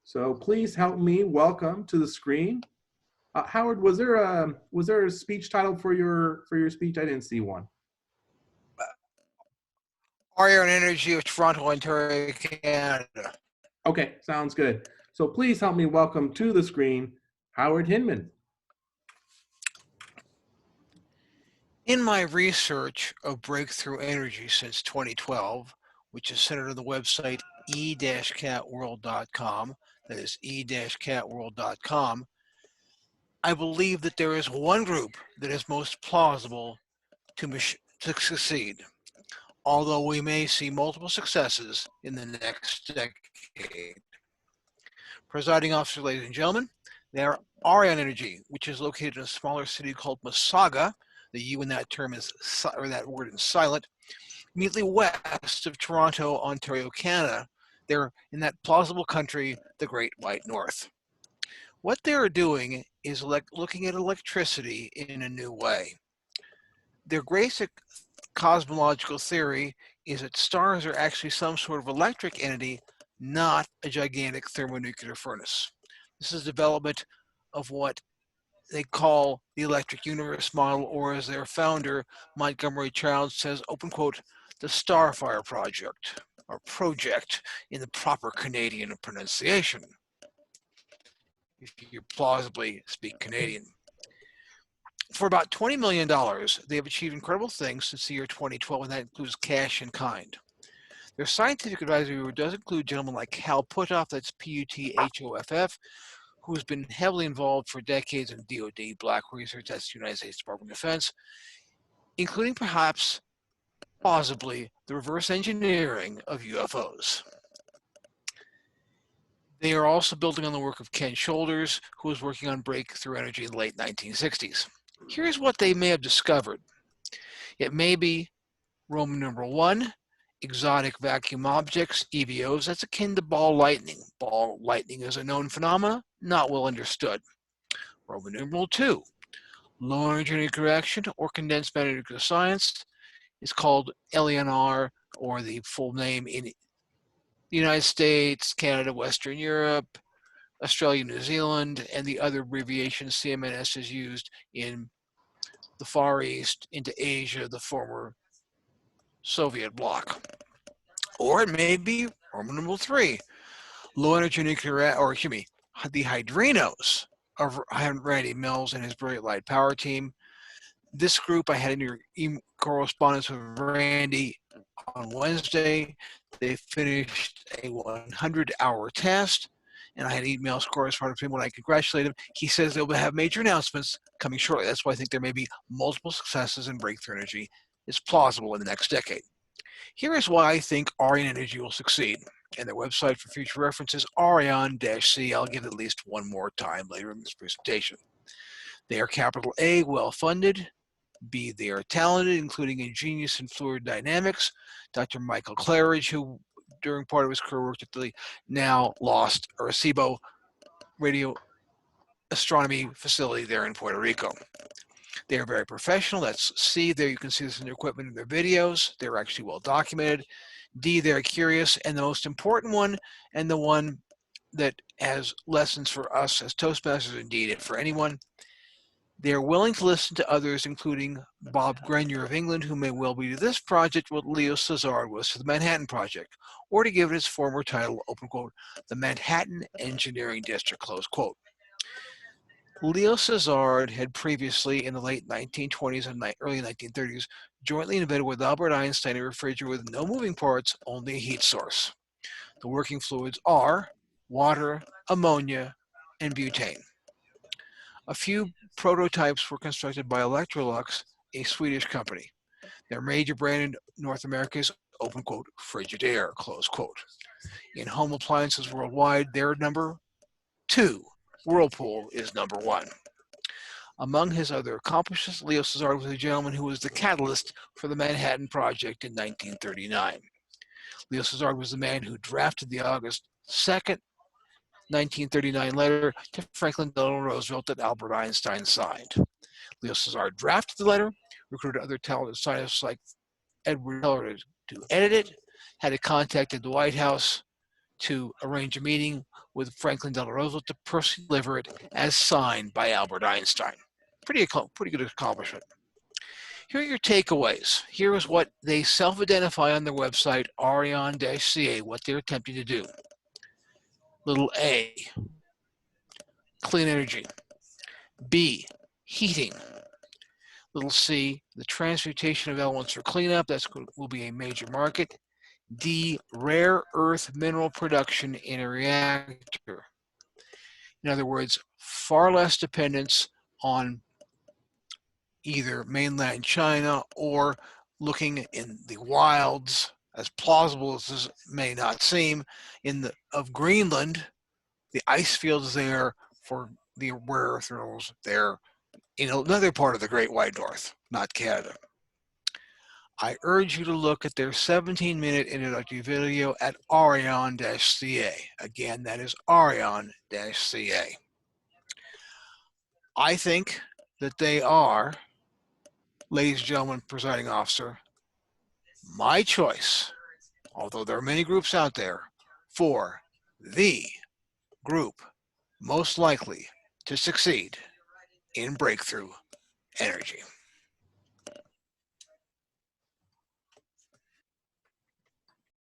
So please help me welcome to the screen. Howard, was there a speech title for your speech? I didn't see one. Aureon Energy of Toronto, Ontario, Canada. Okay, sounds good. So please help me welcome to the screen Howard Hinman. In my research of breakthrough energy since 2012, which is centered on the website e-catworld.com, that is e-catworld.com, I believe that there is one group that is most plausible to succeed, although we may see multiple successes in the next decade. Presiding officer, ladies and gentlemen, they are Aureon Energy, which is located in a smaller city called Mississauga. The U in that term is, or that word is silent, immediately west of Toronto, Ontario, Canada. They're in that plausible country, the Great White North. What they're doing is looking at electricity in a new way. Their basic cosmological theory is that stars are actually some sort of electric entity, not a gigantic thermonuclear furnace. This is development of what they call the electric universe model, or as their founder, Montgomery Childs, says, open quote, the Starfire project, or project in the proper Canadian pronunciation, if you plausibly speak Canadian. For about $20 million, they have achieved incredible things since the year 2012, and that includes cash in kind. Their scientific advisory board does include gentlemen like Hal Puthoff, that's Puthoff, who's been heavily involved for decades in DoD Black research, that's the United States Department of Defense, including perhaps, plausibly, the reverse engineering of UFOs. They are also building on the work of Ken Shoulders, who was working on breakthrough energy in the late 1960s. Here's what they may have discovered. It may be Roman numeral 1, exotic vacuum objects, EVOs, that's akin to ball lightning. Ball lightning is a known phenomenon, not well understood. Roman numeral 2, low energy nuclear reaction or condensed matter nuclear science is called LENR, or the full name in the United States, Canada, Western Europe, Australia, New Zealand, and the other abbreviations CMNS is used in the Far East, into Asia, the former Soviet bloc. Or it may be Roman numeral 3, low energy nuclear, or excuse me, the hydrinos of Randy Mills and his Brilliant Light Power team. This group, I had in correspondence with Randy on Wednesday. They finished a 100-hour test, and I had emails correspondence with him when I congratulated him. He says they'll have major announcements coming shortly. That's why I think there may be multiple successes in breakthrough energy. It's plausible in the next decade. Here is why I think Aureon Energy will succeed. And their website for future reference is Aureon-C. I'll give it at least one more time later in this presentation. They are capital A, well-funded. B, they are talented, including a genius in fluid dynamics. Dr. Michael Claridge, who during part of his career worked at the now lost Arecibo radio astronomy facility there in Puerto Rico. They are very professional. That's C. There you can see this in their equipment and their videos. They're actually well documented. D, they're curious. And the most important one, and the one that has lessons for us as Toastmasters, indeed, and for anyone, they are willing to listen to others, including Bob Grenier of England, who may well be to this project what Leo Szilard was to the Manhattan Project, or to give it its former title, open quote, the Manhattan Engineering District, close quote. Leo Szilard had previously, in the late 1920s and early 1930s, jointly invented with Albert Einstein a refrigerator with no moving parts, only a heat source. The working fluids are water, ammonia, and butane. A few prototypes were constructed by Electrolux, a Swedish company. Their major brand in North America is, open quote, Frigidaire, close quote. In home appliances worldwide, they're number 2. Whirlpool is number 1. Among his other accomplishments, Leo Szilard was a gentleman who was the catalyst for the Manhattan Project in 1939. Leo Szilard was the man who drafted the August 2nd, 1939 letter to Franklin Delano Roosevelt that Albert Einstein signed. Leo Szilard drafted the letter, recruited other talented scientists like Edward Teller to edit it, had it contacted the White House to arrange a meeting with Franklin Delano Roosevelt to personally deliver it as signed by Albert Einstein. Pretty good accomplishment. Here are your takeaways. Here is what they self-identify on their website, Aureon-CA, what they're attempting to do. Little A, clean energy. B, heating. Little C, the transmutation of elements for cleanup. That will be a major market. D, rare earth mineral production in a reactor. In other words, far less dependence on either mainland China or looking in the wilds, as plausible as this may not seem, of Greenland, the ice fields there for the rare earth minerals there in another part of the Great White North, not Canada. I urge you to look at their 17-minute introductory video at Aureon-CA. Again, that is Aureon-CA. I think that they are, ladies and gentlemen, presiding officer, my choice, although there are many groups out there, for the group most likely to succeed in breakthrough energy.